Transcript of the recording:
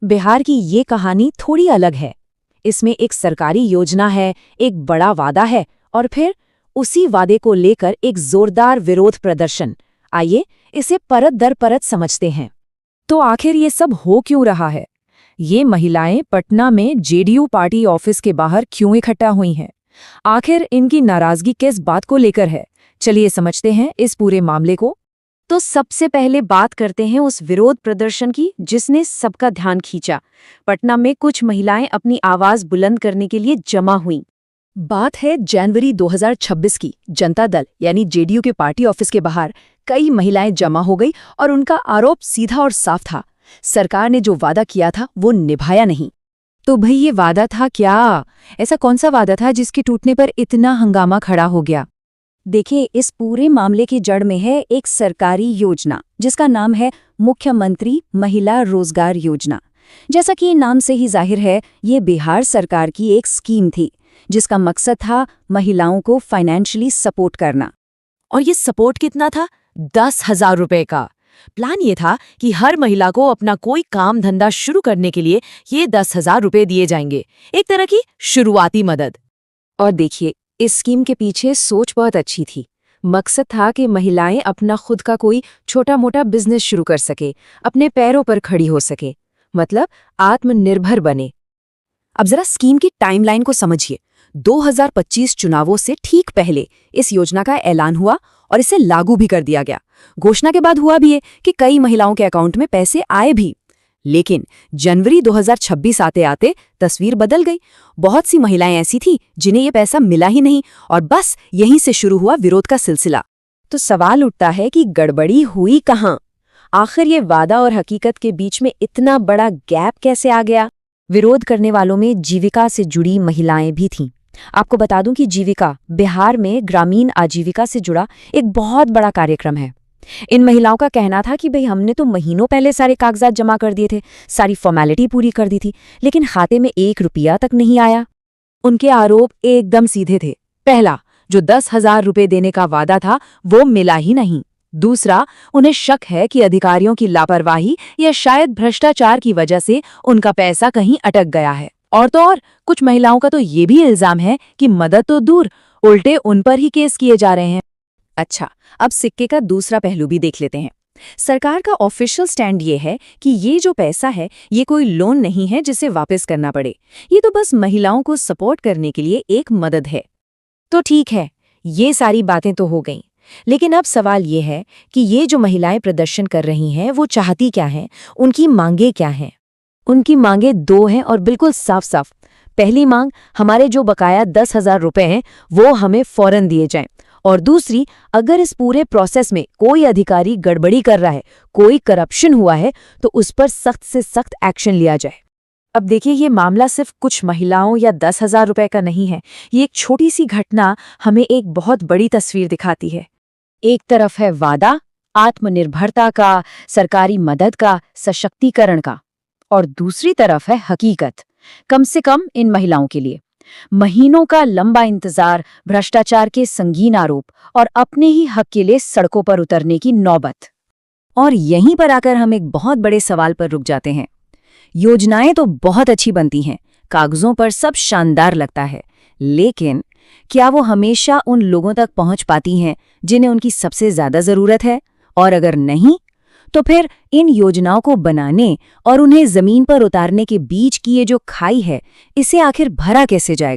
बिहार की ये कहानी थोड़ी अलग है। इसमें एक सरकारी योजना है, एक बड़ा वादा है और फिर उसी वादे को लेकर एक जोरदार विरोध प्रदर्शन। आइए इसे परत दर परत समझते हैं। तो आखिर ये सब हो क्यों रहा है? ये महिलाएं पटना में जेडीयू पार्टी ऑफिस के बाहर क्यों इकट्ठा हुई हैं? आखिर इनकी नाराजगी किस बात को लेकर है? चलिए समझते हैं इस पूरे मामले को। तो सबसे पहले बात करते हैं उस विरोध प्रदर्शन की जिसने सबका ध्यान खींचा। पटना में कुछ महिलाएं अपनी आवाज बुलंद करने के लिए जमा हुईं। बात है जनवरी 2026 की। जनता दल यानी जेडीयू के पार्टी ऑफिस के बाहर कई महिलाएं जमा हो गई और उनका आरोप सीधा और साफ था। सरकार ने जो वादा किया था वो निभाया नहीं। तो भाई ये वादा था क्या? ऐसा कौन सा वादा था जिसके टूटने पर इतना हंगामा खड़ा हो गया? देखिए, इस पूरे मामले की जड़ में है एक सरकारी योजना जिसका नाम है मुख्यमंत्री महिला रोजगार योजना। जैसा कि नाम से ही जाहिर है, ये बिहार सरकार की एक स्कीम थी जिसका मकसद था महिलाओं को फाइनेंशियली सपोर्ट करना। और ये सपोर्ट कितना था? 10,000 रुपए का। प्लान ये था कि हर महिला को अपना कोई काम धंधा शुरू करने के लिए ये 10,000 रुपए दिए जाएंगे, एक तरह की शुरुआती मदद। और देखिए, इस स्कीम के पीछे सोच बहुत अच्छी थी। मकसद था कि महिलाएं अपना खुद का कोई छोटा मोटा बिजनेस शुरू कर सके, अपने पैरों पर खड़ी हो सके, मतलब आत्मनिर्भर बने। अब जरा स्कीम की टाइमलाइन को समझिए। 2025 चुनावों से ठीक पहले इस योजना का ऐलान हुआ और इसे लागू भी कर दिया गया। घोषणा के बाद हुआ भी है कि कई महिलाओं के अकाउंट में पैसे आए भी। लेकिन जनवरी 2026 आते आते तस्वीर बदल गई। बहुत सी महिलाएं ऐसी थीं जिन्हें ये पैसा मिला ही नहीं और बस यहीं से शुरू हुआ विरोध का सिलसिला। तो सवाल उठता है कि गड़बड़ी हुई कहाँ? आखिर ये वादा और हकीकत के बीच में इतना बड़ा गैप कैसे आ गया? विरोध करने वालों में जीविका से जुड़ी महिलाएं भी थीं। आपको बता दूं कि जीविका बिहार में ग्रामीण आजीविका से जुड़ा एक बहुत बड़ा कार्यक्रम है। इन महिलाओं का कहना था कि भाई हमने तो महीनों पहले सारे कागजात जमा कर दिए थे, सारी फॉर्मेलिटी पूरी कर दी थी, लेकिन खाते में 1 रुपया तक नहीं आया। उनके आरोप एकदम सीधे थे। पहला, जो 10,000 रुपए देने का वादा था वो मिला ही नहीं। दूसरा, उन्हें शक है कि अधिकारियों की लापरवाही या शायद भ्रष्टाचार की वजह से उनका पैसा कहीं अटक गया है। और तो और कुछ महिलाओं का तो ये भी इल्जाम है कि मदद तो दूर, उल्टे उन पर ही केस किए जा रहे हैं। अच्छा, अब सिक्के का दूसरा पहलू भी देख लेते हैं। सरकार का ऑफिशियल स्टैंड ये है कि ये जो पैसा है ये कोई लोन नहीं है जिसे वापस करना पड़े, ये तो बस महिलाओं को सपोर्ट करने के लिए एक मदद है। तो ठीक है, ये सारी बातें तो हो गईं, लेकिन अब सवाल ये है कि ये जो महिलाएं प्रदर्शन कर रही हैं वो चाहती क्या हैं, उनकी मांगे क्या हैं? उनकी मांगे 2 हैं और बिल्कुल साफ साफ। पहली मांग, हमारे जो बकाया 10,000 रुपए हैं वो हमें फौरन दिए जाएं। और दूसरी, अगर इस पूरे प्रोसेस में कोई अधिकारी गड़बड़ी कर रहा है, कोई करप्शन हुआ है, तो उस पर सख्त से सख्त एक्शन लिया जाए। अब देखिए, ये मामला सिर्फ कुछ महिलाओं या 10,000 रुपए का नहीं है। ये एक छोटी सी घटना हमें एक बहुत बड़ी तस्वीर दिखाती है। एक तरफ है वादा, आत्मनिर्भरता का, सरकारी मदद का, सशक्तिकरण का, और दूसरी तरफ है हकीकत, कम से कम इन महिलाओं के लिए। महीनों का लंबा इंतजार, भ्रष्टाचार के संगीन आरोप और अपने ही हक के लिए सड़कों पर उतरने की नौबत। और यहीं पर आकर हम एक बहुत बड़े सवाल पर रुक जाते हैं। योजनाएं तो बहुत अच्छी बनती हैं, कागजों पर सब शानदार लगता है, लेकिन क्या वो हमेशा उन लोगों तक पहुंच पाती हैं जिन्हें उनकी सबसे ज्यादा जरूरत है? और अगर नहीं, तो फिर इन योजनाओं को बनाने और उन्हें जमीन पर उतारने के बीच की ये जो खाई है, इसे आखिर भरा कैसे जाएगा?